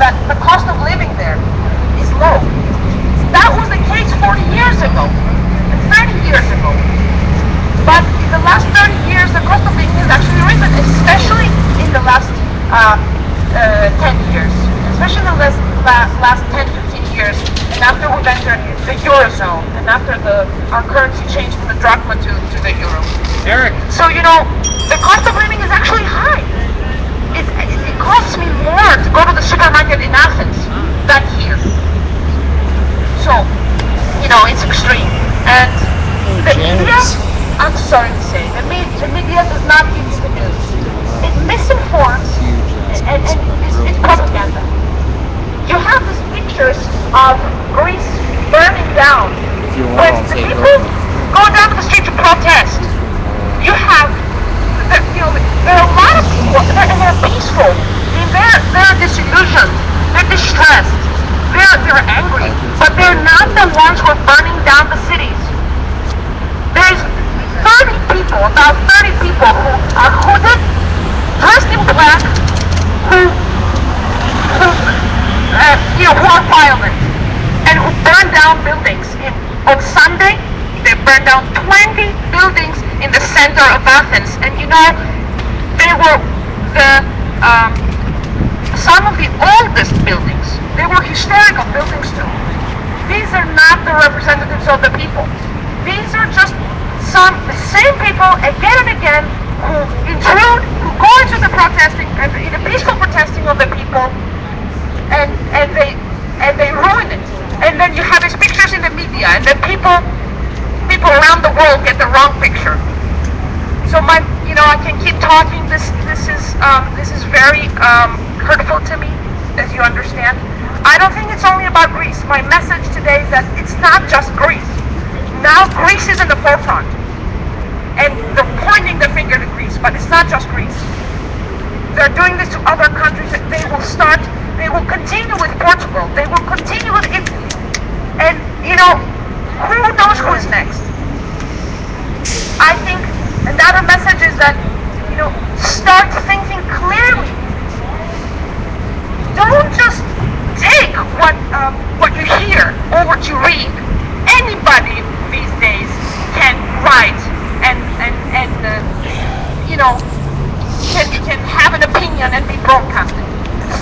that the cost of living there is low. That was the case 40 years ago, 30 years ago. But in the last 30 years, the cost of living has actually risen, especially in the last 10 years, especially in the last 10, 15 years, and after we've entered the Eurozone, and after our currency changed from the drachma to the euro. Eric. So, the cost of living is actually high. It costs me more to go to the supermarket in Athens than here. So, it's extreme. And the media, I'm sorry to say, the media does not give you the news. It misinforms, and it's propaganda. You have these pictures of Greece burning down. When the people go down to the street to protest, you have, there are a lot of people, and they're peaceful. I mean, they're disillusioned, they're distressed, they're angry, but they're not the ones who are burning down the cities. There's 30 people, about 30 people who are hooded, dressed in black, who are violent, and who burn down buildings. On Sunday, they burned down 20 buildings in the center of Athens, and they were some of the oldest buildings. They were historical buildings too. These are not the representatives of the people. These are just the same people again and again who intrude, who go into the protesting, in the peaceful protesting of the people, and they ruin it. And then you have these pictures in the media, and then people around the world get the wrong picture. So I can keep talking. This is very hurtful to me, as you understand. I don't think it's only about Greece. My message today is that it's not just Greece. Now Greece is in the forefront, and they're pointing the finger to Greece, but it's not just Greece. They're doing this to other countries. They will continue with Portugal. They will continue with Italy. And, who knows who is next? I think another message is that, start thinking clearly. Don't just take what you hear or what you read. Anybody these days can write and can have an opinion and be broadcasted.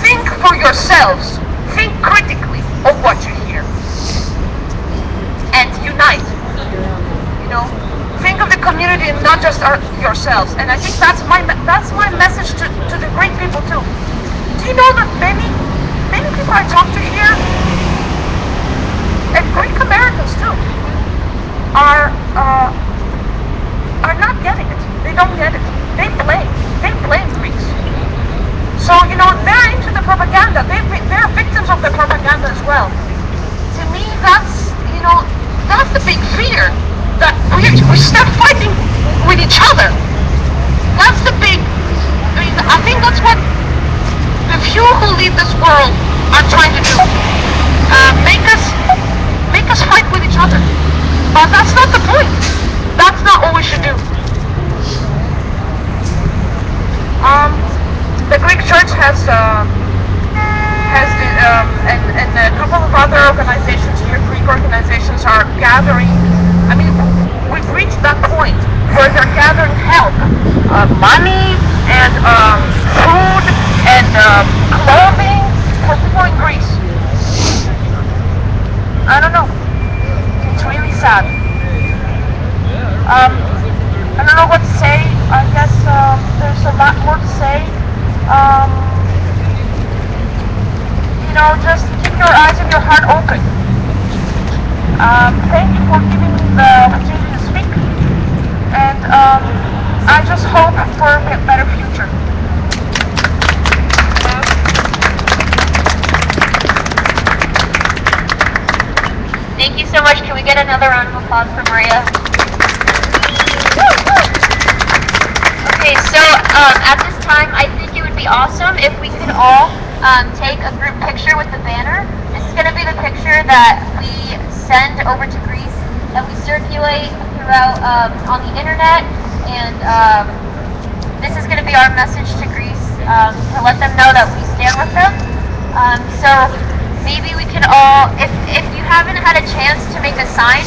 Think for yourselves. Think critically of what you hear. And unite. Think of the community and not just yourselves. And I think that's my message to the Greek people too. Do you know that many people I talk to here, and Greek Americans too, are not getting it. They don't get it. They blame Greeks. So they're into the propaganda. They're victims of the propaganda as well. To me, that's the big fear, that we start fighting with each other. That's the big. I think that's what the few who lead this world are trying to do. Make us fight with each other. But that's not the point. That's not what we should do. The Greek Church has and a couple of other organizations here, Greek organizations, are gathering. I mean, we've reached that point where they're gathering help, money and food and clothing for people in Greece. I don't know. It's really sad. I don't know what to say. I guess there's a lot more to say. Just keep your eyes and your heart open. Thank you for giving me the opportunity to speak. And I just hope for a better future. Thank you so much. Can we get another round of applause for Maria? Okay, so at this time, I think it would be awesome if we could all take a group picture with the banner. This is going to be the picture that we send over to Greece, that we circulate throughout on the internet, and this is going to be our message to Greece, to let them know that we stand with them. So maybe we can all, if you haven't had a chance to make a sign,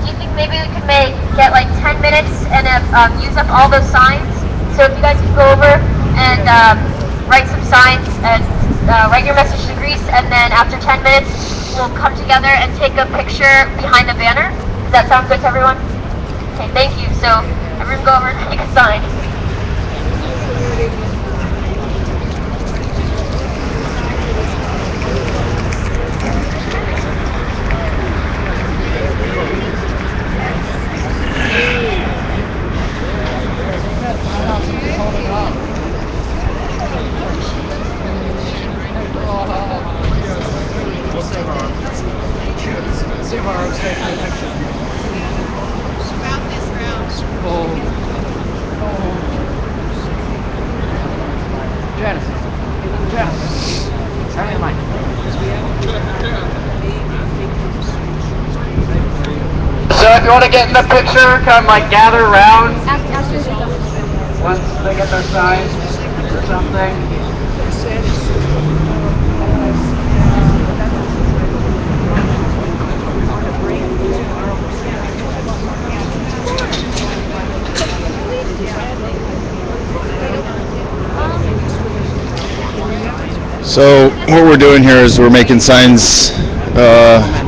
do you think maybe we could get like 10 minutes and use up all those signs? So if you guys could go over and write some signs and write your message to Greece, and then after 10 minutes, we'll come together and take a picture behind the banner. Does that sound good to everyone? Okay, thank you. So everyone go over and make a sign. So if you want to get in the picture, come like gather around once they get their signs or something. So what we're doing here is we're making signs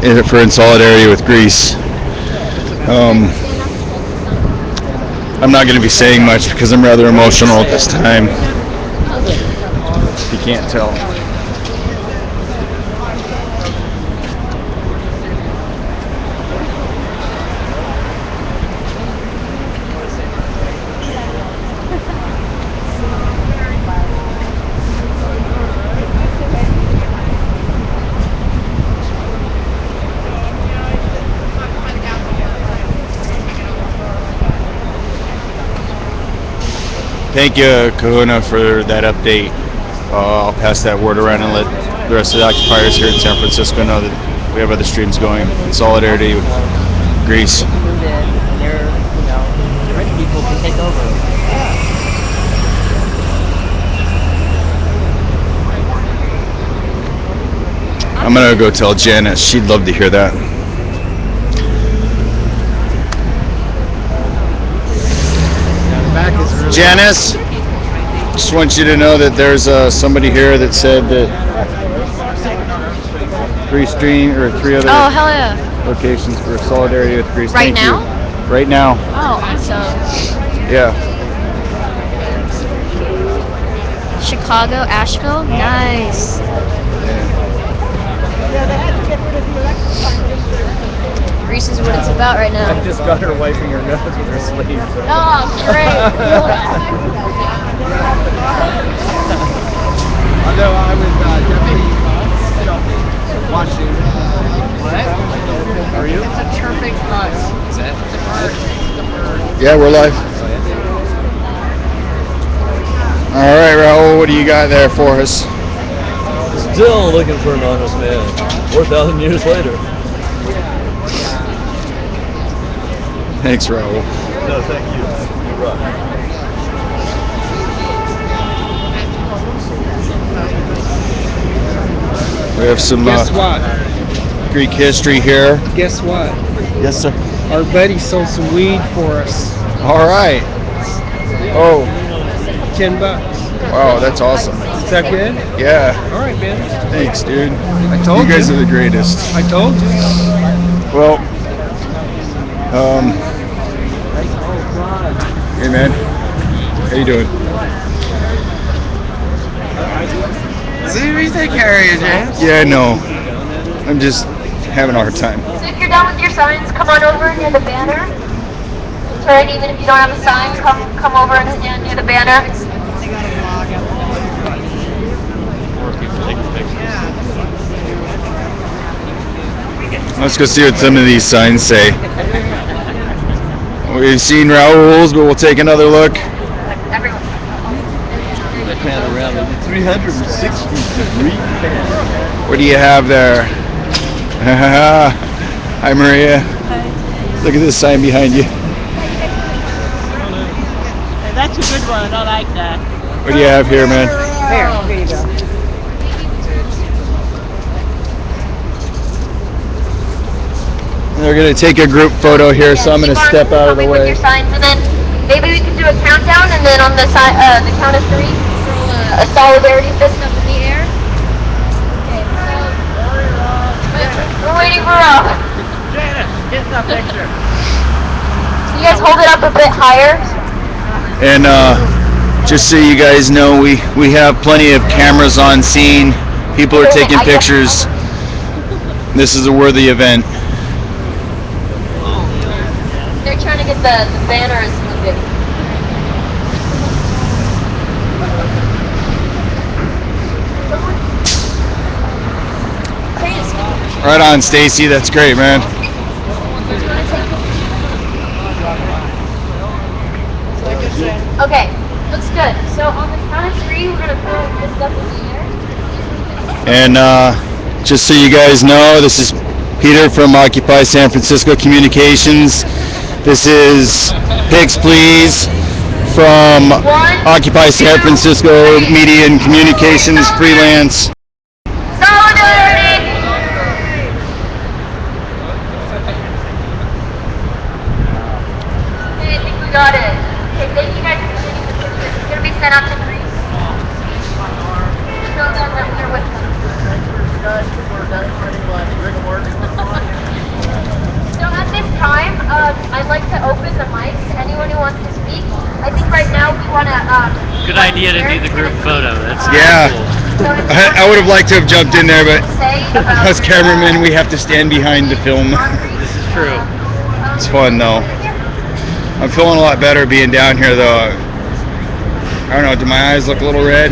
in solidarity with Greece. I'm not going to be saying much because I'm rather emotional at this time. If you can't tell. Thank you, Kahuna, for that update. I'll pass that word around and let the rest of the occupiers here in San Francisco know that we have other streams going in solidarity with Greece. People can take over. I'm gonna go tell Janice. She'd love to hear that. Janice, just want you to know that there's somebody here that said that 3 other hell yeah. locations for solidarity with Greece. Right Thank now? you. Right now. Oh, awesome. Yeah. Chicago, Asheville? Nice. Greece is what it's about right now. I just got her wiping her nose with her sleeve. So. Oh, great. Although I was definitely watching. What? Are you? It's a chirping buzz. Is that? It's a bird. Yeah, we're live. All right, Raul, what do you got there for us? Still looking for an honest man. 4,000 years later. Thanks, Raul. No, thank you. You're right. We have some Guess what? Greek history here. Guess what? Yes, sir. Our buddy sold some weed for us. All right. Oh, $10. wow, that's awesome. Is that good? Yeah. All right, man. Thanks, dude. I told You guys you. are the greatest. I told you. Well, hey, man. How you doing? See, we take care of you, James. Yeah, no. I'm just having a hard time. So if you're done with your signs, come on over near the banner. Turn, even if you don't have a sign, come over and stand near the banner. Let's go see what some of these signs say. We've seen Raul's, but we'll take another look. Everyone. Panorama, 360-degree panorama. What do you have there? Hi, Maria. Hi. Look at this sign behind you. That's a good one. I like that. What do you have here, man? There you go. They're gonna take a group photo here, so I'm gonna Siobhan, step out of the help me with way. your signs, and then maybe we can do a countdown, and then on the the count of 3, throw a solidarity fist up in the air. Okay, so we're waiting for Rob. Janice, get in the picture. You guys hold it up a bit higher. And just so you guys know, we have plenty of cameras on scene. People are taking pictures. This is a worthy event. They're trying to get the banners moving. Right on, Stacy. That's great, man. Okay, looks good. So on the count of 3, we're gonna throw this stuff in the air. And just so you guys know, this is Peter from Occupy San Francisco Communications. This is Pigs Please from Occupy San Francisco Media and Communications freelance. Solidarity! Okay, I think we got it. Okay, thank you guys for taking the picture. It's gonna be sent out to Greece. Show them that we're with them. So at this time, I'd like to open the mics to anyone who wants to speak. I think right now we want to. Good idea to do the group photo. That's Yeah. cool. I would have liked to have jumped in there, but Say about us cameramen, we have to stand behind the film. This is true. It's fun though. I'm feeling a lot better being down here though. I don't know, do my eyes look a little red?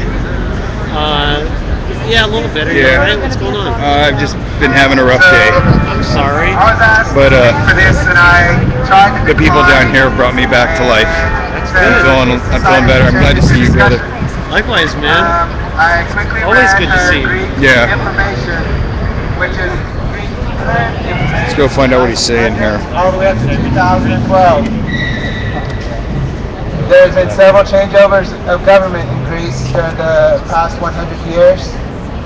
Yeah, a little bit. Are you Yeah. alright? What's going on? I've just been having a rough day. I'm sorry. But for this, and I tried to the people down here brought me back to life. That's I'm good. feeling better. I'm glad to see you, brother. Likewise, man. I quickly Always read good to her see you. Greek Yeah. information, which is Greek Let's go find out what he's saying here. all the way up to 2012. There's been several changeovers of government in Greece during the past 100 years,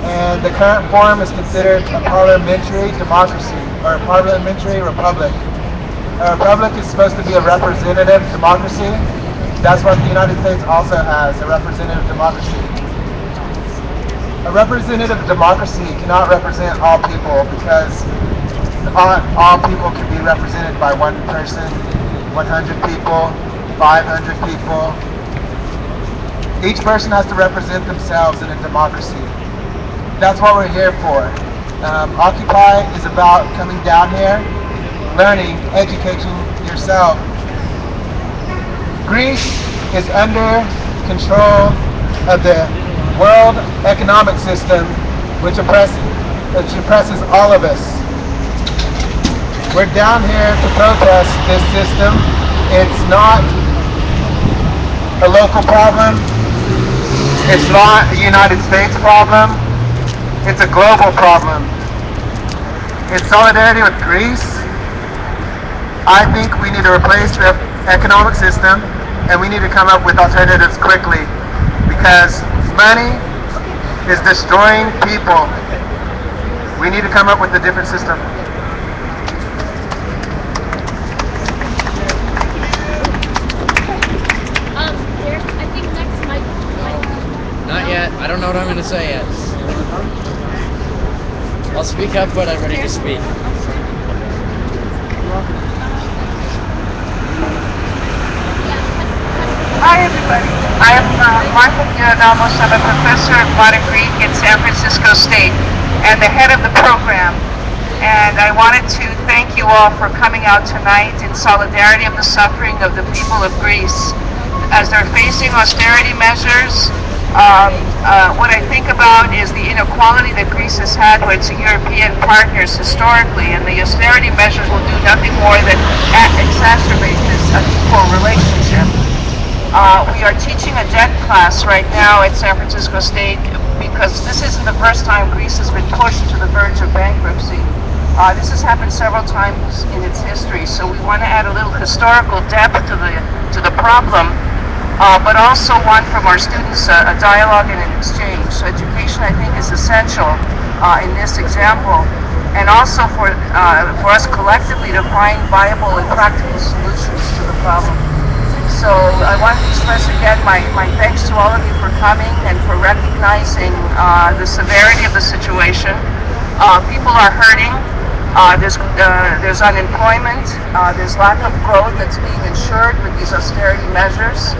and the current form is considered a parliamentary democracy, or a parliamentary republic. A republic is supposed to be a representative democracy. That's what the United States also has, a representative democracy. A representative democracy cannot represent all people because not all people can be represented by one person, 100 people, 500 people. Each person has to represent themselves in a democracy. That's what we're here for. Occupy is about coming down here, learning, educating yourself. Greece is under control of the world economic system, which oppresses all of us. We're down here to protest this system. It's not a local problem. It's not a United States problem. It's a global problem. In solidarity with Greece, I think we need to replace the economic system, and we need to come up with alternatives quickly, because money is destroying people. We need to come up with a different system. I think next mic. Not yet. I don't know what I'm going to say yet. I'll speak up when I'm ready to speak. Hi, everybody. I am Martha Giordamos. I'm a professor of modern Greek at San Francisco State and the head of the program. And I wanted to thank you all for coming out tonight in solidarity of the suffering of the people of Greece as they're facing austerity measures. What I think about is the inequality that Greece has had with its European partners historically, and the austerity measures will do nothing more than exacerbate this unequal relationship. We are teaching a debt class right now at San Francisco State because this isn't the first time Greece has been pushed to the verge of bankruptcy. This has happened several times in its history, so we want to add a little historical depth to the problem, but also want from our students a dialogue and an exchange. So education, I think, is essential in this example. and also for us collectively to find viable and practical solutions to the problem. So I want to express again my thanks to all of you for coming and for recognizing the severity of the situation. People are hurting. There's unemployment. There's lack of growth that's being ensured with these austerity measures.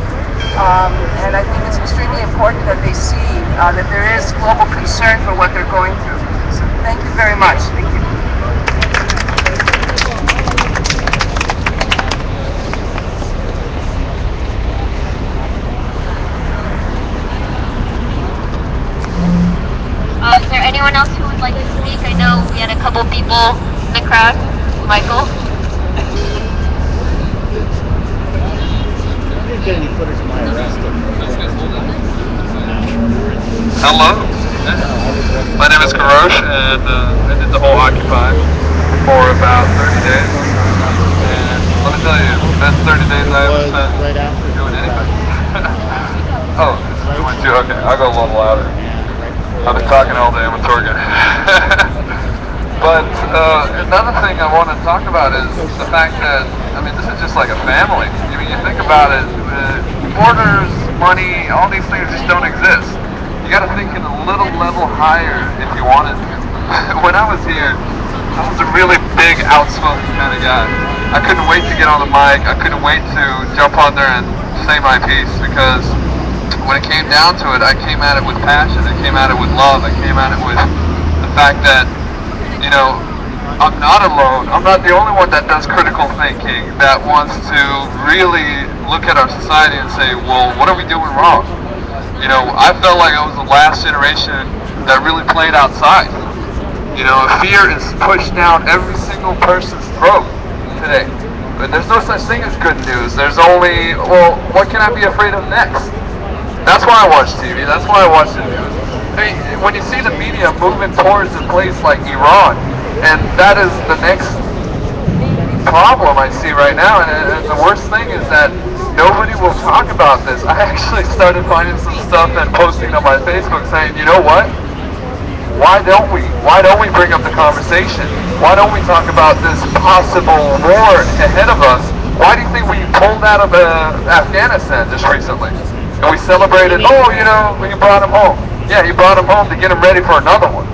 And I think it's extremely important that they see that there is global concern for what they're going through. So thank you very much. Thank you. Is there anyone else who would like to speak? I know we had a couple people in the crowd. Michael? Hello, my name is Karosh, and I did the whole Occupy for about 30 days. And let me tell you, the best 30 days I ever spent doing anything. Oh, you went too? Okay, I'll go a little louder. I've been talking all day, I'm a tour guide. But another thing I want to talk about is the fact that, I mean, this is just like a family. I mean, you think about it, borders, money, all these things just don't exist. You got to think in a little level higher if you wanted to. When I was here, I was a really big, outspoken kind of guy. I couldn't wait to get on the mic. I couldn't wait to jump on there and say my piece, because when it came down to it, I came at it with passion. I came at it with love. I came at it with the fact that, you know, I'm not alone. I'm not the only one that does critical thinking, that wants to really look at our society and say, well, what are we doing wrong? You know, I felt like I was the last generation that really played outside. You know, fear is pushed down every single person's throat today. But there's no such thing as good news. There's only, well, what can I be afraid of next? That's why I watch TV. That's why I watch the news. I mean, when you see the media moving towards a place like Iran, and that is the next problem I see right now, and the worst thing is that nobody will talk about this. I actually started finding some stuff and posting on my Facebook saying, you know what? Why don't we? Why don't we bring up the conversation? Why don't we talk about this possible war ahead of us? Why do you think we pulled out of Afghanistan just recently? And we celebrated, oh, you know, we brought him home. Yeah, he brought him home to get him ready for another one.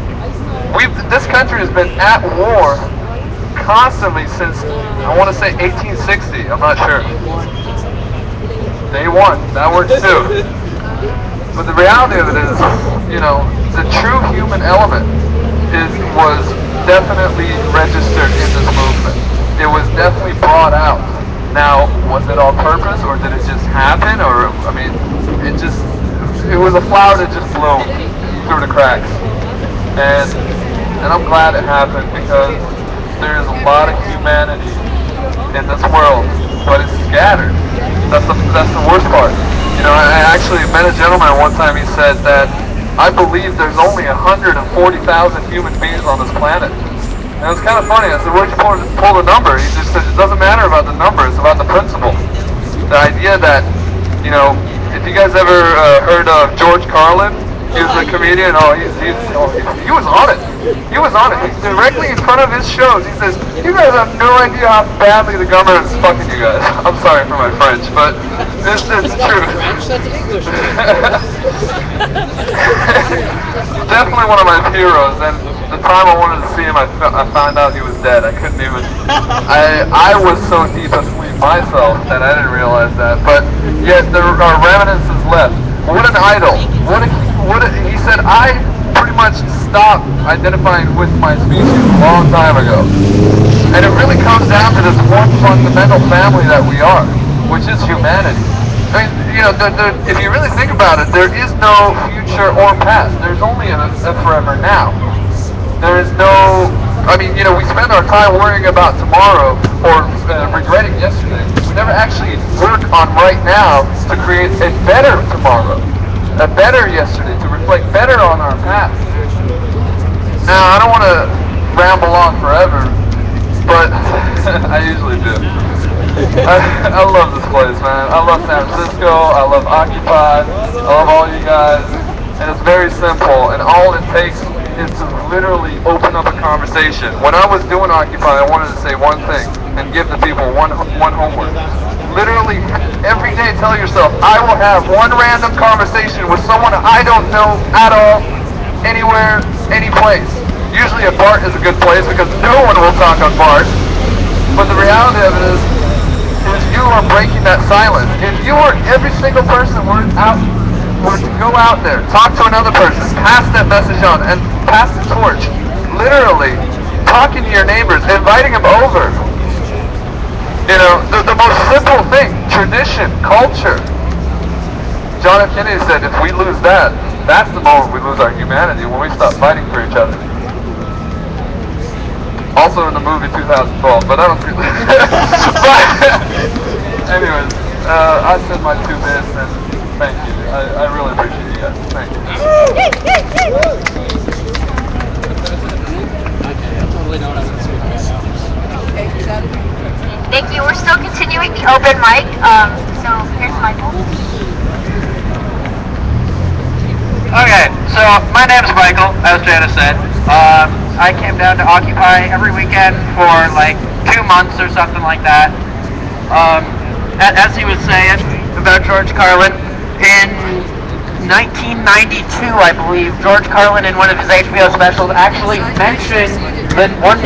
This country has been at war constantly since, I want to say 1860, I'm not sure. Day one, that works too. But the reality of it is, you know, the true human element was definitely registered in this movement. It was definitely brought out. Now, was it on purpose, or did it just happen? Or, I mean, it was a flower that just blew through the cracks. And I'm glad it happened, because there is a lot of humanity in this world, but it's scattered. That's the worst part. You know, I actually met a gentleman one time. He said that, I believe there's only 140,000 human beings on this planet. And it was kind of funny. I said, where'd you pull the number? He just said, it doesn't matter about the number, it's about the principle. The idea that, you know, if you guys ever heard of George Carlin, he was a comedian. He was on it. He was on it. He's directly in front of his shows. He says, you guys have no idea how badly the government is fucking you guys. I'm sorry for my French, but it's true. Definitely one of my heroes, and the time I wanted to see him, I found out he was dead. I couldn't even, I was so deep asleep myself that I didn't realize that, but yet there are remnants left. What an idol. He said, I pretty much stopped identifying with my species a long time ago. And it really comes down to this one fundamental family that we are, which is humanity. I mean, you know, if you really think about it, there is no future or past. There's only a forever now. There is no, I mean, you know, we spend our time worrying about tomorrow or regretting yesterday. We never actually work on right now to create a better tomorrow, a better yesterday, to reflect better on our past. Now, I don't want to ramble on forever, but I usually do. I love this place, man. I love San Francisco. I love Occupy. I love all you guys. And it's very simple. And all it takes is to literally open up a conversation. When I was doing Occupy, I wanted to say one thing and give the people one homework. Literally, every day tell yourself, I will have one random conversation with someone I don't know at all, anywhere, any place. Usually a BART is a good place because no one will talk on BART. But the reality of it is you are breaking that silence. If you were every single person were to go out there, talk to another person, pass that message on, and pass the torch, literally talking to your neighbors, inviting them over. You know, the most simple thing, tradition, culture. John F. Kennedy said, if we lose that, that's the moment we lose our humanity, when we stop fighting for each other. Also in the movie 2012, but I don't think but anyways, I said my 2 bits, and thank you. I really appreciate you guys. Thank you. I totally know what I'm going to speak about now. Thank you. We're still continuing the open mic. So here's Michael. Okay, so my name is Michael, as Janice said. I came down to Occupy every weekend for like 2 months or something like that. As he was saying about George Carlin, in 1992, I believe, George Carlin in one of his HBO specials actually mentioned the 1%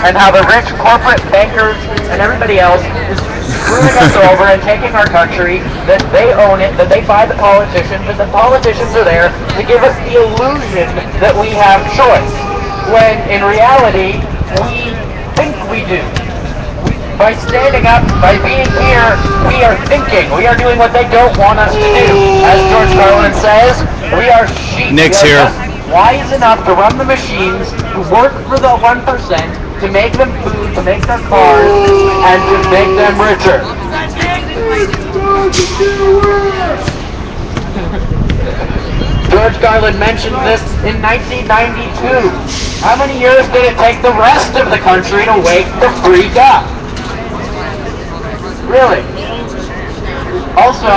and how the rich corporate bankers and everybody else is screwing us over and taking our country, that they own it, that they buy the politicians, and the politicians are there to give us the illusion that we have choice, when in reality, we think we do. By standing up, by being here, we are thinking. We are doing what they don't want us to do. As George Carlin says, we are sheep. Nick's we here. are just wise enough to run the machines, to work for the 1%, to make them food, to make their cars, and to make them richer. George Carlin mentioned this in 1992. How many years did it take the rest of the country to wake the freak up? Really. Also,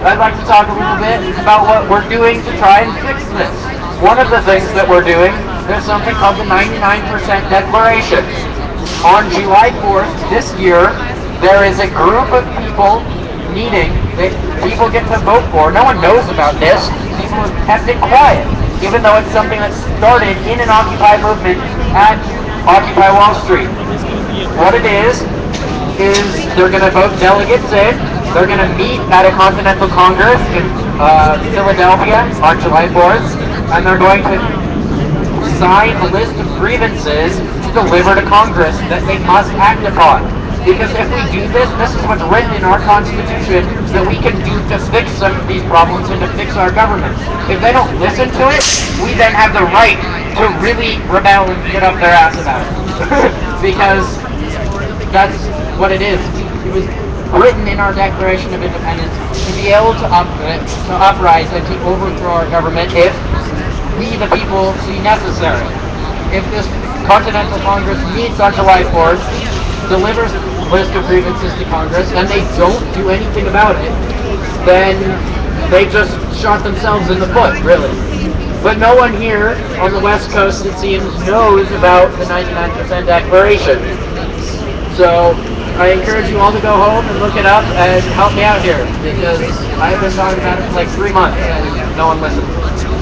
I'd like to talk a little bit about what we're doing to try and fix this. One of the things that we're doing, there's something called the 99% Declaration. On July 4th this year, there is a group of people meeting that people get to vote for. No one knows about this. People have kept it quiet, even though it's something that started in an Occupy movement at Occupy Wall Street. What it is they're going to vote delegates in. They're going to meet at a Continental Congress in Philadelphia on July 4th, and they're going to sign a list of grievances to deliver to Congress that they must act upon. Because if we do this, this is what's written in our Constitution that we can do to fix some of these problems and to fix our government. If they don't listen to it, we then have the right to really rebel and get up their ass about it. Because that's what it is. It was written in our Declaration of Independence to be able to uprise and to overthrow our government if we, the people, see necessary. If this Continental Congress meets on July 4th, delivers a list of grievances to Congress, and they don't do anything about it, then they just shot themselves in the foot, really. But no one here on the West Coast, it seems, knows about the 99% Declaration. So I encourage you all to go home and look it up and help me out here, because I've been talking about it for like 3 months and no one listens.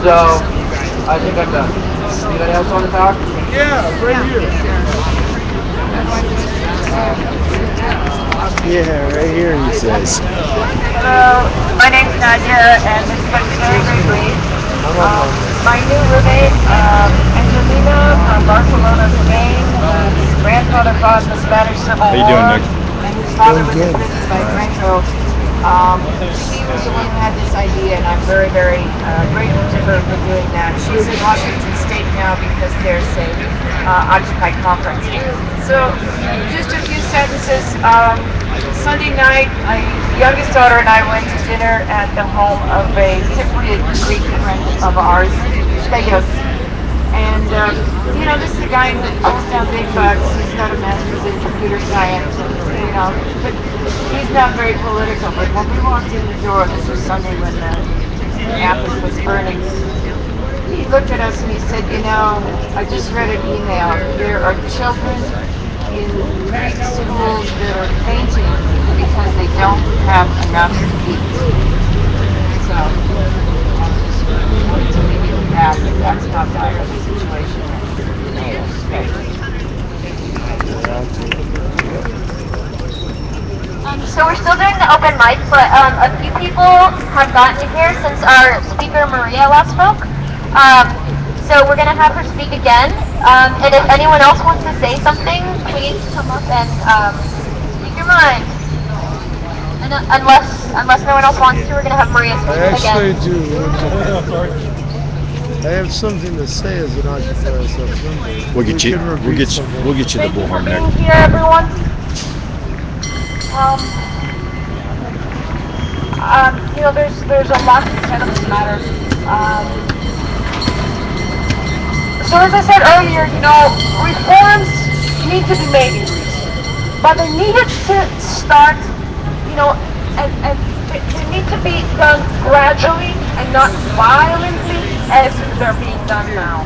So I think I'm done. Anybody else want to talk? Yeah, right here. Yeah, right here, he says. Hello, my name's Nadia, and this is going to be very, very brief. My new roommate, Angelina from Barcelona, Spain, whose grandfather fought in the Spanish Civil How you War, doing, Nick? and whose father was imprisoned by Franco. She was the one who had this idea, and I'm very, very grateful to her for doing that. She's in Washington State now because there's a Occupy conference. So, just a few sentences. Sunday night, my youngest daughter and I went to dinner at the home of a Cypriot Greek friend of ours, Stayos. And, this is a guy who pulls down big bucks. He's got a master's in computer science, but he's not very political. But when we walked in the door, this was Sunday when Athens was burning, he looked at us and he said, you know, I just read an email. There are children in Greek schools that are fainting because they don't have enough to eat. So, I'm just wanted to leave you with that. That's how dire the situation is. So we're still doing the open mic, but a few people have gotten here since our speaker Maria last spoke. So we're gonna have her speak again. And if anyone else wants to say something, please come up and speak your mind. And unless no one else wants to, we're gonna have Maria speak I actually again. do. I have something to say as an OccupySFTV. We'll get you. We'll get you the Thank you for bullhorn being there. here, everyone. There's a lot to be said on this matter. So as I said earlier, reforms need to be made in Greece, but they needed to start, and they need to be done gradually and not violently as they're being done now.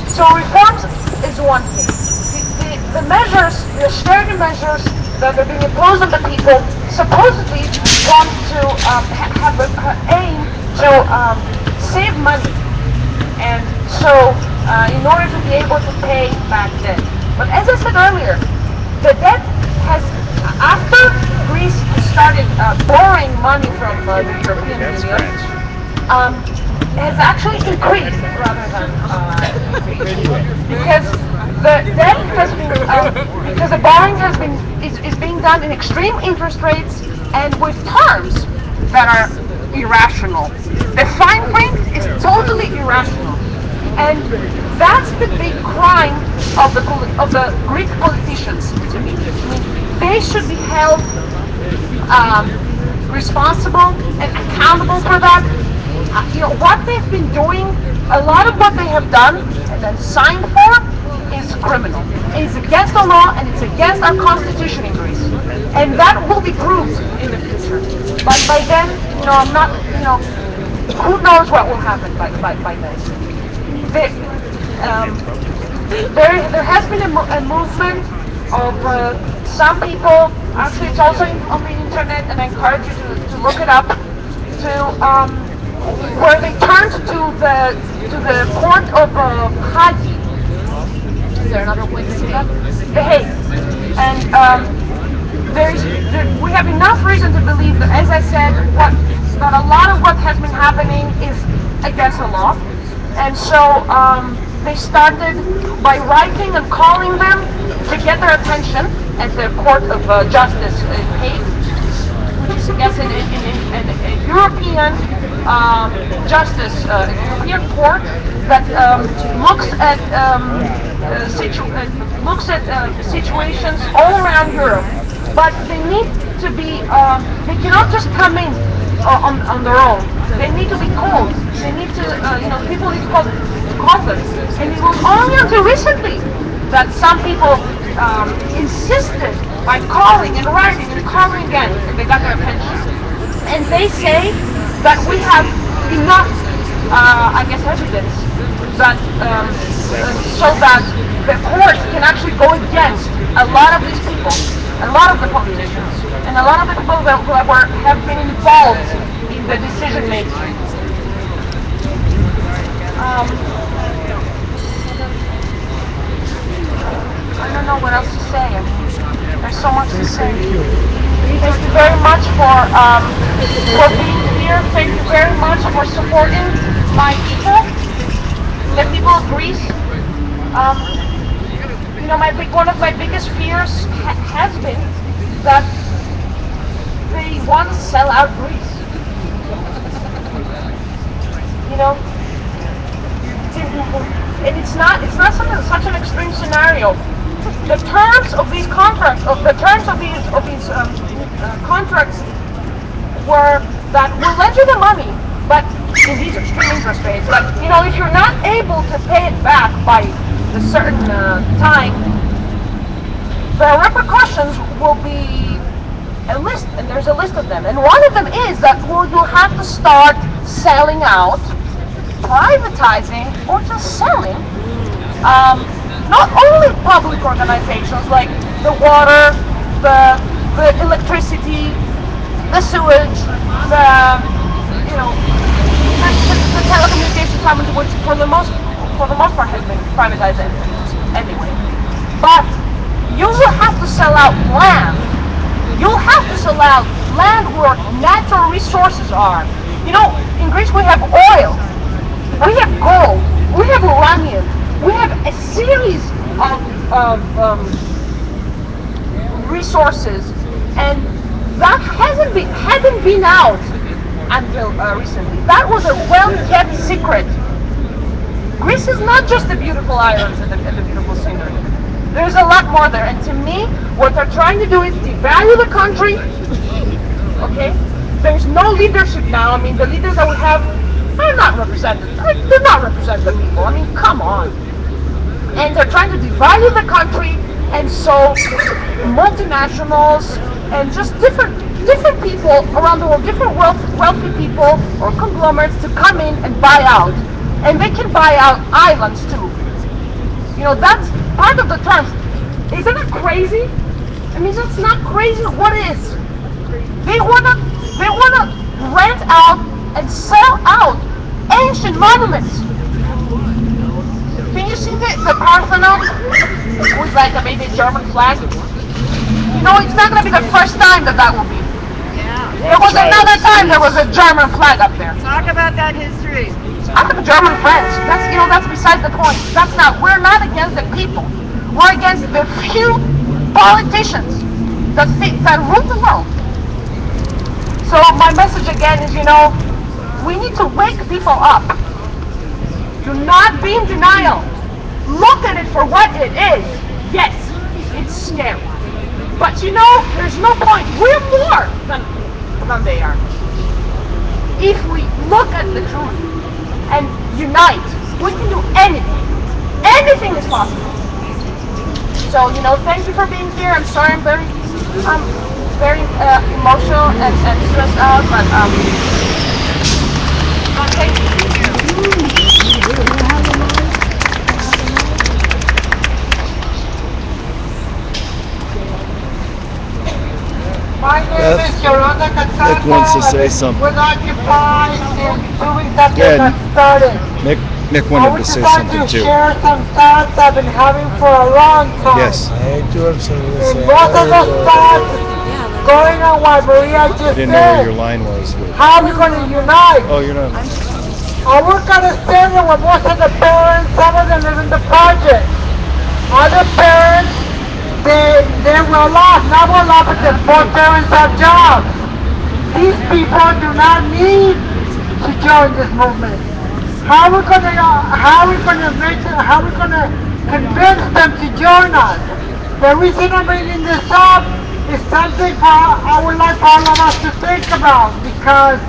So reforms is one thing. The measures, the austerity measures that are being imposed on the people, supposedly want to have an aim to save money, and so in order to be able to pay back debt. But as I said earlier, the debt has, after Greece started borrowing money from the European Union, has actually increased rather than because the debt has been because the borrowing is being done in extreme interest rates and with terms that are irrational. The fine print is totally irrational, and that's the big crime of the Greek politicians to me. I mean, they should be held responsible and accountable for that. What they've been doing, a lot of what they have done and then signed for is criminal. It's against the law and it's against our constitution in Greece. And that will be proved in the future. But by then, I'm not, who knows what will happen by then. There has been a movement of some people, actually it's also on the internet, and I encourage you to look it up, where they turned to the port of Hague. Is there another way to say that? The Hague. And we have enough reason to believe that, as I said, that a lot of what has been happening is against the law. And so they started by writing and calling them to get their attention at the Court of Justice in Hague, which is, I guess, a European justice, European court that looks at situations all around Europe. But they need to be, they cannot just come in on their own. They need to be called. They need to, people need to call them. And it was only until recently that some people insisted by calling and writing and calling again, and they got their attention. And they say that we have enough, evidence that so that the court can actually go against a lot of these people, a lot of the politicians, and a lot of the people that have been involved in the decision making. I don't know what else to say. I mean, there's so much to say. Thank you very much for being here. Thank you very much for supporting my people, the people of Greece. One of my biggest fears has been that they want to sell out Greece. And it's not such an extreme scenario. The terms of these contracts, contracts were that we'll lend you the money, but in these extreme interest rates. But if you're not able to pay it back by a certain time, the repercussions will be a list, and there's a list of them. And one of them is that you'll have to start selling out privatizing or just selling not only public organizations like the water, the electricity, the sewage, the telecommunications company, which for the most part has been privatized anyway. But you will have to sell out land. You'll have to sell out land where natural resources are. In Greece we have oil, we have gold, we have uranium, we have a series of resources, and that hadn't been out until recently. That was a well-kept secret. Greece is not just the beautiful islands and the beautiful scenery. There's a lot more there, and to me, what they're trying to do is devalue the country. Okay, there's no leadership now. I mean, the leaders that we have are not represented. They're not representing the people. I mean, come on. And they're trying to devalue the country, and so multinationals and just different people around the world, different wealthy people or conglomerates to come in and buy out. And they can buy out islands too. That's part of the terms. Isn't it crazy? I mean, that's not crazy. What is? They wanna rent out and sell out ancient monuments. Can you see the Parthenon with like maybe a German flag? It's not gonna be the first time that will be. There was another time there was a German flag up there. Talk about that history. I have German friends. That's besides the point. We're not against the people. We're against the few politicians that rule the world. So my message again is, we need to wake people up. Do not be in denial. Look at it for what it is. Yes, it's scary. But there's no point. We're more than they are. If we look at the truth and unite, we can do anything. Anything is possible. So, thank you for being here. I'm sorry I'm very emotional and stressed out, but thank you. My name is Yolanda Casaco. Nick wants to say something. With Occupy since 2 weeks after Good. it got started. Nick I wanted would to say just like something to too. share some thoughts I've been having for a long time. Yes. And both of those thoughts going on what Maria I just didn't know where said. your line was. How are we going to unite? Oh, you're not. I work on a center where most of the parents, some of them live in the project. Other parents, they were lost. Now we're lost because both parents have jobs. These people do not need to join this movement. How are we going to convince them to join us? The reason I'm bringing this up is something I would like all of us to think about, because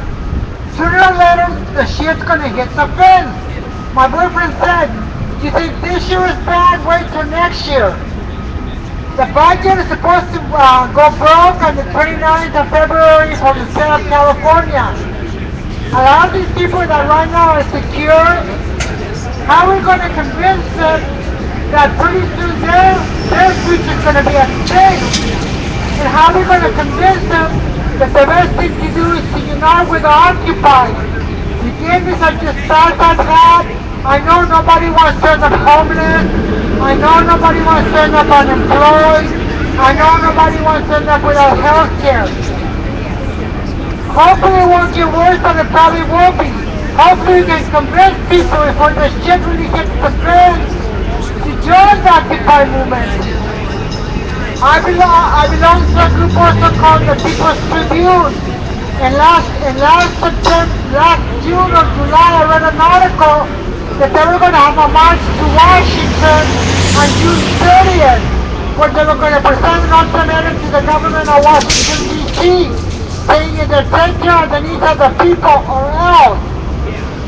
sooner or later the shit's going to hit the fence. My boyfriend said, you think this year is bad? Wait till next year. The budget is supposed to go broke on the 29th of February from the state of California. A lot of these people that right now are secure, how are we going to convince them that pretty soon their future is going to be at stake? And how are we going to convince them that the best thing to do is to unite with the occupied? You gave me such a thought I've had. I know nobody wants to end up homeless. I know nobody wants to end up unemployed. I know nobody wants to end up without health care. Hopefully it won't get worse, but it probably will be. Hopefully we can convince people if when the shit really hits the fan to join the Occupy movement. I belong to a group also called the People's Tribune. And last June or July I read an article that they were going to have a march to Washington on June 30th, where they were going to present an ultimatum to the government of Washington, D.C., saying either take care of the needs of the people or else.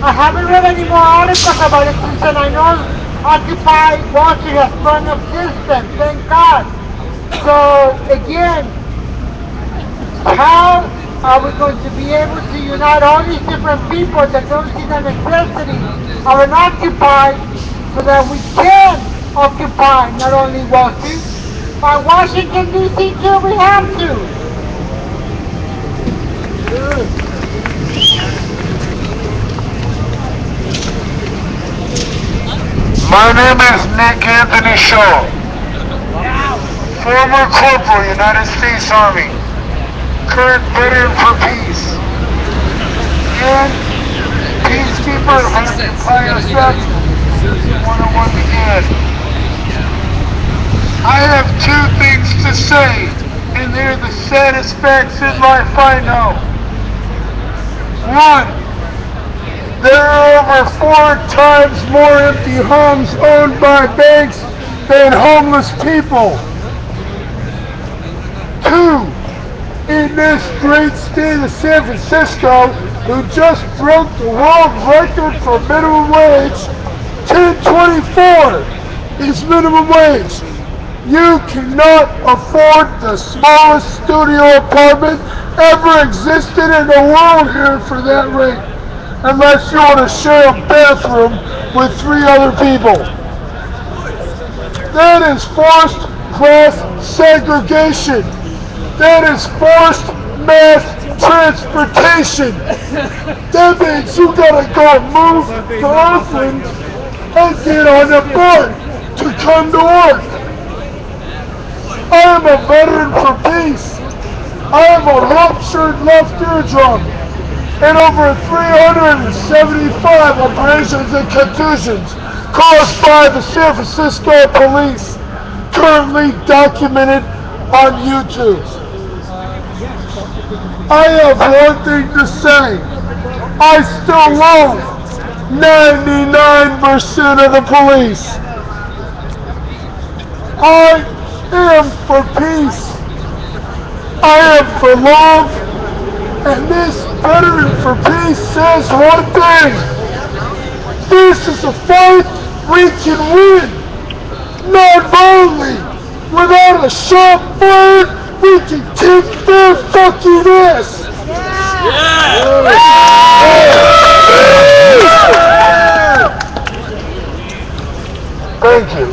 I haven't read any more articles about it since then. I know Occupy Wall Street has sprung up since then, thank God. So again, how are we going to be able to unite all these different people that don't see the necessity of an Occupy so that we can occupy not only Wall Street, but Washington, D.C. too, we have to. My name is Nick Anthony Shaw, former corporal, United States Army, current veteran for peace, and peacekeeper of OccupySFTV 101 began. I have two things to say, and they're the saddest facts in life I know. One, there are over 4 times more empty homes owned by banks than homeless people. 2, in this great state of San Francisco, who just broke the world record for minimum wage, $10.24 is minimum wage. You cannot afford the smallest studio apartment ever existed in the world here for that rate, unless you want to share a bathroom with 3 other people. That is forced class segregation. That is forced mass transportation. That means you gotta go move to Oakland and get on a boat to come to work. I am a veteran for peace. I have a ruptured left eardrum and over 375 abrasions and contusions caused by the San Francisco police, currently documented on YouTube. I have one thing to say. I still love 99% of the police. I am for peace. I am for love. And this veteran for peace says one thing. This is a fight we can win. Non-violently. Without a sharp word, we can kick their fucking ass. Thank you.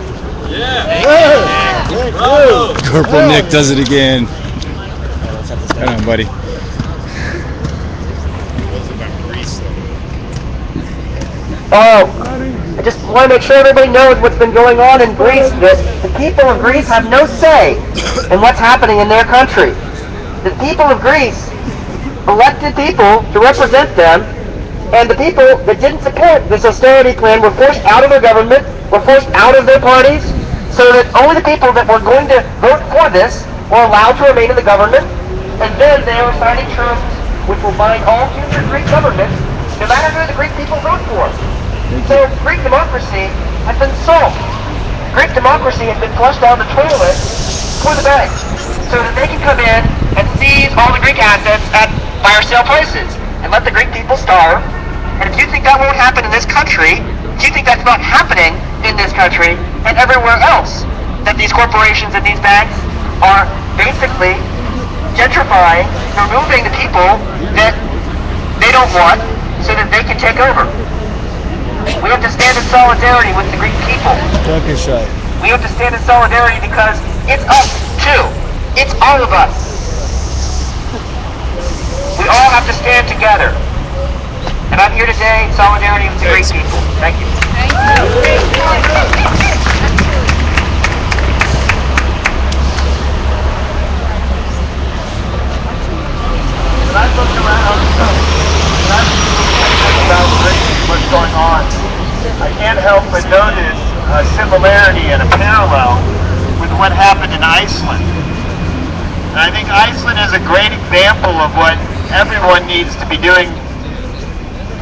Corporal Nick does it again. Come on, buddy. I just want to make sure everybody knows what's been going on in Greece. That the people of Greece have no say in what's happening in their country. The people of Greece elected people to represent them, and the people that didn't support this austerity plan were forced out of their government, were forced out of their parties, so that only the people that were going to vote for this were allowed to remain in the government, and then they were signing terms which will bind all future Greek governments, no matter who the Greek people vote for. So Greek democracy has been solved. Greek democracy has been flushed down the toilet for the banks, so that they can come in and seize all the Greek assets at fire sale prices and let the Greek people starve. And if you think that won't happen in this country, if you think that's not happening in this country and everywhere else, that these corporations and these banks are basically gentrifying, removing the people that they don't want so that they can take over. We have to stand in solidarity with the Greek people. We have to stand in solidarity because it's us too. It's all of us. We all have to stand together. And I'm here today in solidarity with the Greek people. Thank you. When I look around, about what's going on, I can't help but notice a similarity and a parallel with what happened in Iceland. And I think Iceland is a great example of what everyone needs to be doing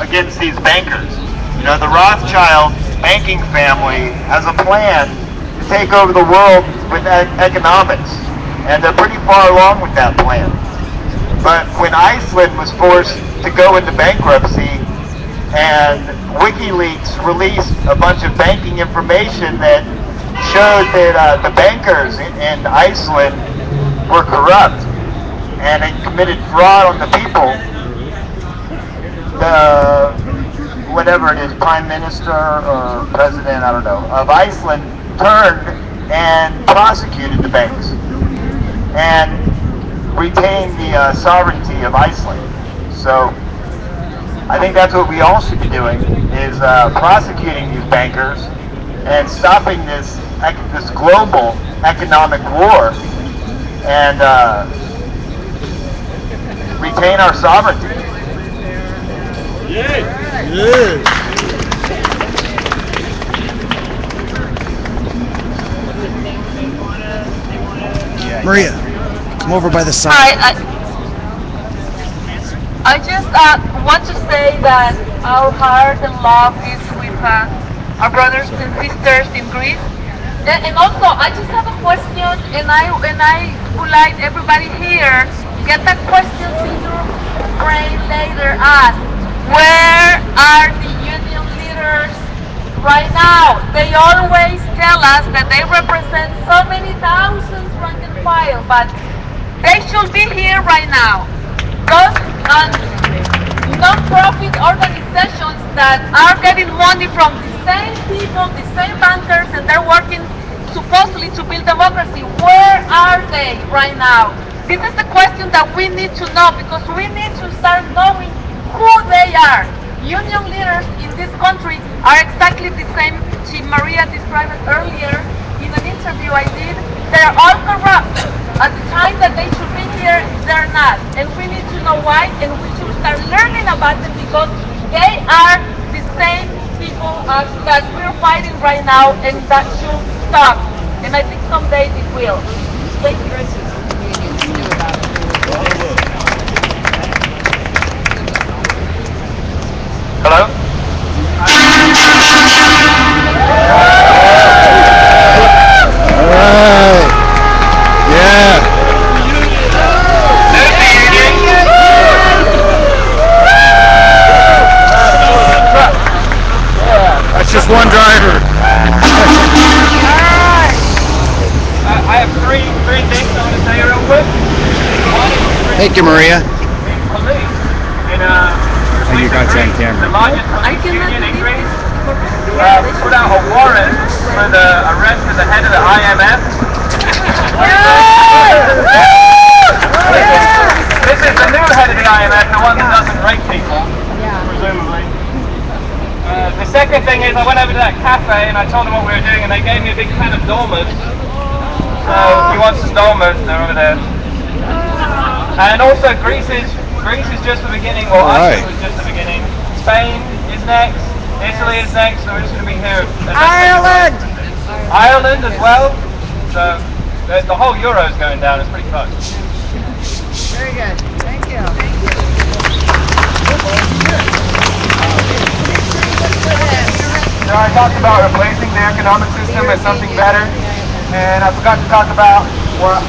against these bankers. You know, the Rothschild banking family has a plan to take over the world with economics, and they're pretty far along with that plan. But when Iceland was forced to go into bankruptcy, and WikiLeaks released a bunch of banking information that showed that the bankers in Iceland were corrupt, and it committed fraud on the people, the whatever it is, prime minister or president, I don't know, of Iceland turned and prosecuted the banks and retained the sovereignty of Iceland. So I think that's what we all should be doing, is prosecuting these bankers and stopping this global economic war and retain our sovereignty. Maria, come over by the side. Hi, I just want to say that our heart and love is with our brothers and sisters in Greece. And also, I just have a question, and I would like everybody here get that question in your brain later. Ask, where are the union leaders right now? They always tell us that they represent so many thousands rank and file, but they should be here right now. Those non-profit organizations that are getting money from the same people, the same bankers, and they're working supposedly to build democracy. Where are they right now? This is the question that we need to know, because we need to start knowing who they are. Union leaders in this country are exactly the same. Maria described it earlier in an interview I did. They're all corrupt. At the time that they should be here, they're not. And we need to know why, and we should start learning about them, because they are the same people that we're fighting right now, and that should stop. And I think someday it will. Thank you. Hello? Alright. Yeah. That's just one driver. I have three things I want to say real quick. One is Thank you, Maria. police. And You got you on camera. the largest police union in Greece put out a warrant for the arrest of the head of the IMF. This is the new head of the IMF, the one that doesn't rape people, presumably. The second thing is I went over to that cafe and I told them what we were doing, and they gave me a big can of dolmens. So if you want some dolmens, they're over there. And also Greece is just the beginning, or Iceland was just the beginning. Spain is next, Italy is next, so we're just going to be here. Ireland! Ireland as well. So the whole Euro's going down, it's pretty fun. Very good. Thank you. So I talked about replacing the economic system with something better, and I forgot to talk about what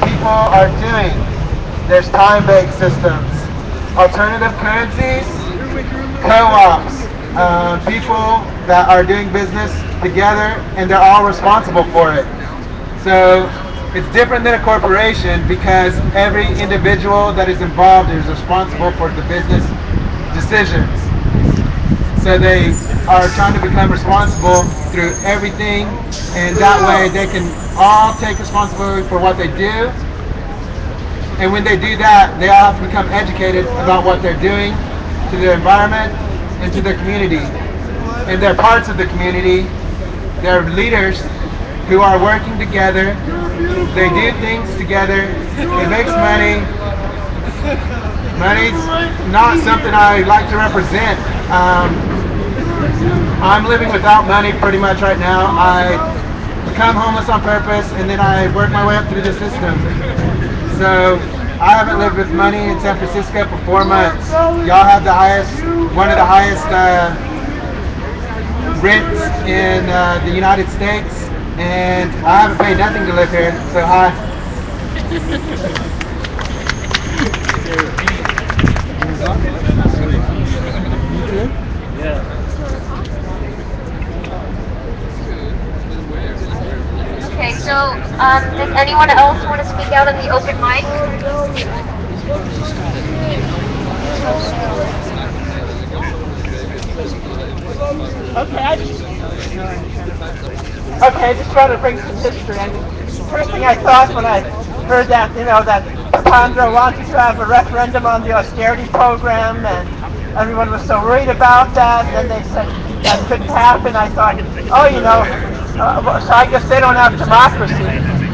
people are doing. There's time-based systems, alternative currencies, co-ops, people that are doing business together, and they're all responsible for it. So it's different than a corporation, because every individual that is involved is responsible for the business decisions. So they are trying to become responsible through everything, and that way they can all take responsibility for what they do. And when they do that, they all have to become educated about what they're doing to their environment and to their community. And they're parts of the community. They're leaders who are working together. They do things together. It makes money. Money's not something I like to represent. I'm living without money pretty much right now. I become homeless on purpose, and then I work my way up through the system. So I haven't lived with money in San Francisco for 4 months. Y'all have one of the highest rents in the United States, and I haven't paid nothing to live here. So hi. Okay, so does anyone else want to speak out on the open mic? Okay, I just want to bring some history. And the first thing I thought when I heard that, that Sandra wanted to have a referendum on the austerity program, and everyone was so worried about that, and then they said that couldn't happen. I thought, so I guess they don't have democracy.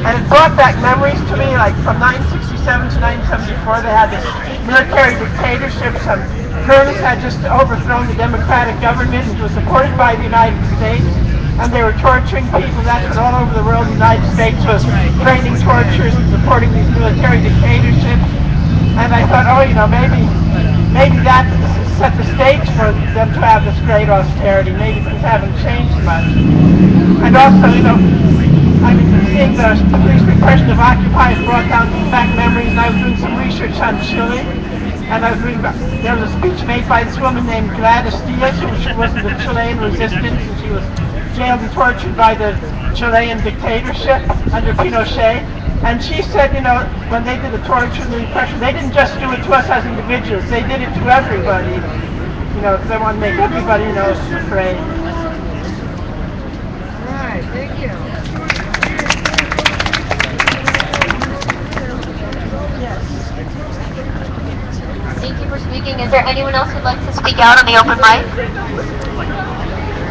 And it brought back memories to me, like from 1967 to 1974, they had this military dictatorship. Some colonels had just overthrown the democratic government, which was supported by the United States. And they were torturing people. That's what all over the world, the United States was training torturers and supporting these military dictatorships. And I thought, maybe that set the stage for them to have this great austerity. Maybe things haven't changed much. And also, seeing the police repression of Occupy has brought back memories, and I was doing some research on Chile. And there was a speech made by this woman named Gladys Diaz, who was in the Chilean resistance, and she was jailed and tortured by the Chilean dictatorship under Pinochet. And she said, when they did the torture and the repression, they didn't just do it to us as individuals, they did it to everybody. Because they want to make everybody, afraid. All right, thank you. Thank you for speaking. Is there anyone else who'd like to speak out on the open mic?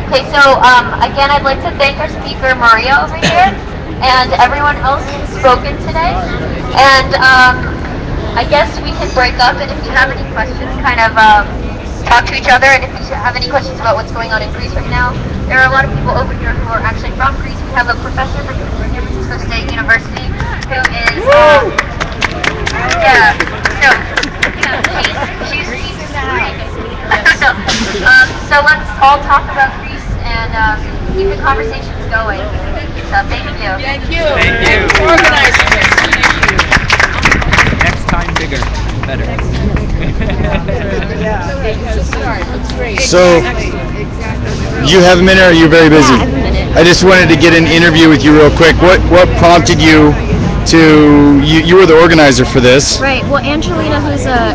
Okay, so again, I'd like to thank our speaker, Maria, over here, and everyone else who's spoken today. And I guess we can break up, and if you have any questions, kind of talk to each other. And if you have any questions about what's going on in Greece right now, there are a lot of people over here who are actually from Greece. We have a professor from San Francisco State University who is, she's great. So let's all talk about Greece and keep the conversations going. So thank you. Thank you. Thank you for organizing this. Next time bigger, better. That's great. So, you have a minute, or you're very busy? Yeah, I have a minute. I just wanted to get an interview with you real quick. What prompted you to, you were the organizer for this? Right. Well, Angelina, who's a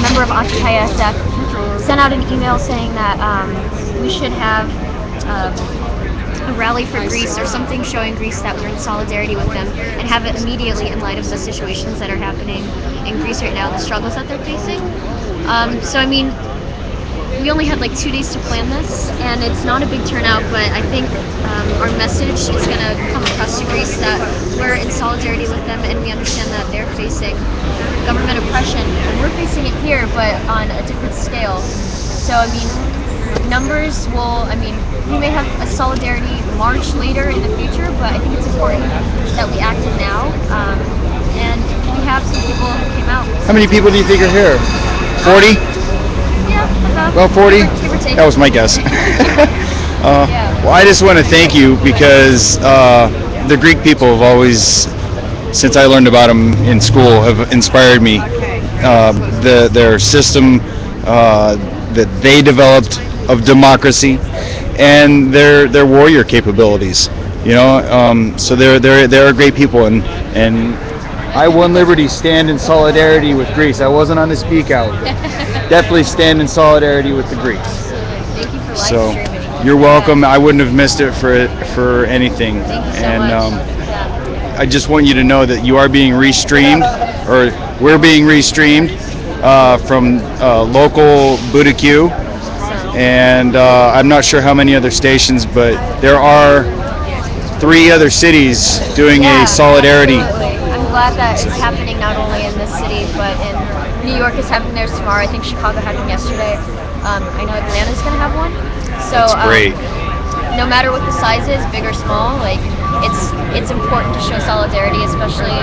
member of OccupySF, sent out an email saying that we should have a rally for Greece or something showing Greece that we're in solidarity with them, and have it immediately in light of the situations that are happening in Greece right now, the struggles that they're facing. So we only had like 2 days to plan this, and it's not a big turnout, but I think our message is going to come across to Greece that we're in solidarity with them, and we understand that they're facing government oppression, and we're facing it here, but on a different scale. So numbers will, we may have a solidarity march later in the future, but I think it's important that we act now, and we have some people who came out. How many people do you think are here? 40? Yeah, Well, 40? Give or take. That was my guess. Well, I just want to thank you because the Greek people have always, since I learned about them in school, have inspired me. Their system that they developed of democracy and their warrior capabilities. So they're great people, and I won Liberty stand in solidarity with Greece. I wasn't on the speak out. Definitely stand in solidarity with the Greeks. Thank you for live So streaming. you're welcome. I wouldn't have missed it for anything. Thank you so And much. I just want you to know that you are being restreamed, or we're being restreamed from local Buddha Q. And I'm not sure how many other stations, but there are 3 other cities doing a solidarity. Absolutely. I'm glad that it's happening not only in this city, but in New York is having theirs tomorrow. I think Chicago had one yesterday. I know Atlanta's going to have one. So That's great. No matter what the size is, big or small, it's important to show solidarity, especially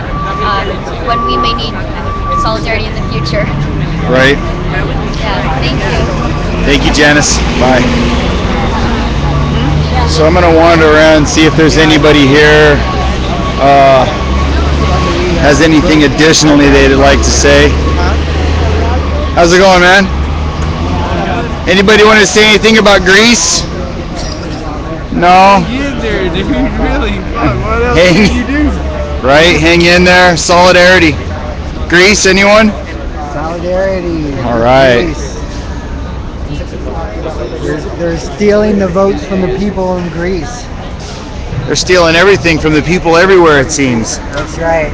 when we may need solidarity in the future. Right? Yeah, thank you. Thank you, Janice. Bye. So I'm going to wander around and see if there's anybody here has anything additionally they'd like to say. How's it going, man? Anybody want to say anything about Greece? No? Hang in there, dude. Really? What else Hang- can you do? Right? Hang in there. Solidarity. Greece, anyone? Solidarity. All right. Greece. They're stealing the votes from the people in Greece. They're stealing everything from the people everywhere, it seems. That's right.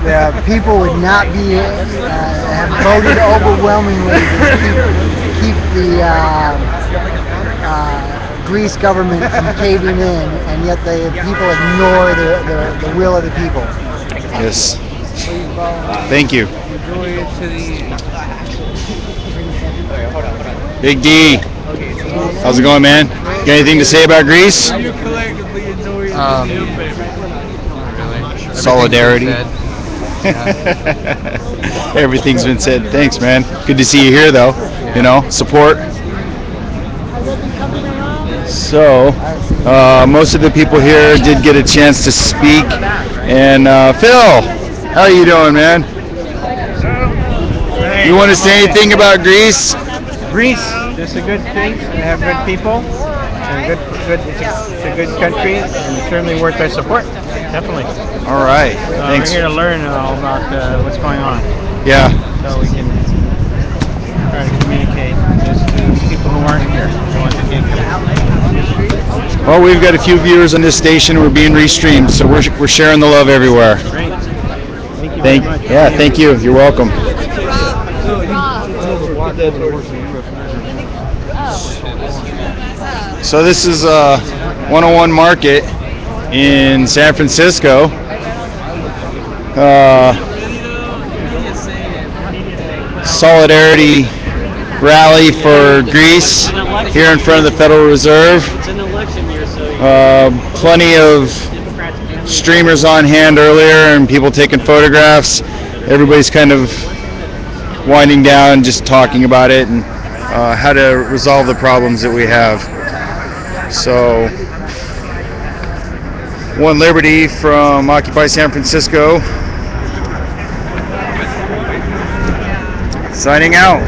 The people would not be have voted overwhelmingly to keep the Greece government from caving in, and yet the people ignore the will of the people. Yes. Thank you. Big D. How's it going, man? Got anything to say about Greece? Solidarity. Everything's been said. Thanks, man. Good to see you here, though. You know, support. So, most of the people here did get a chance to speak. And Phil, how are you doing, man? You want to say anything about Greece? Greece is a good thing. They have good people. It's a good country, and certainly worth our support. Definitely. All right. Thanks. We're here to learn all about what's going on. Yeah. So we can try to communicate this to people who aren't here. Who want to get here. Well, we've got a few viewers on this station. We're being restreamed, so we're sharing the love everywhere. Great. Thank you very much. Yeah, thank you. You're welcome. So this is a 101 Market in San Francisco. Solidarity rally for Greece here in front of the Federal Reserve. Plenty of streamers on hand earlier and people taking photographs. Everybody's kind of winding down, just talking about it and how to resolve the problems that we have. So, One Liberty from Occupy San Francisco, signing out.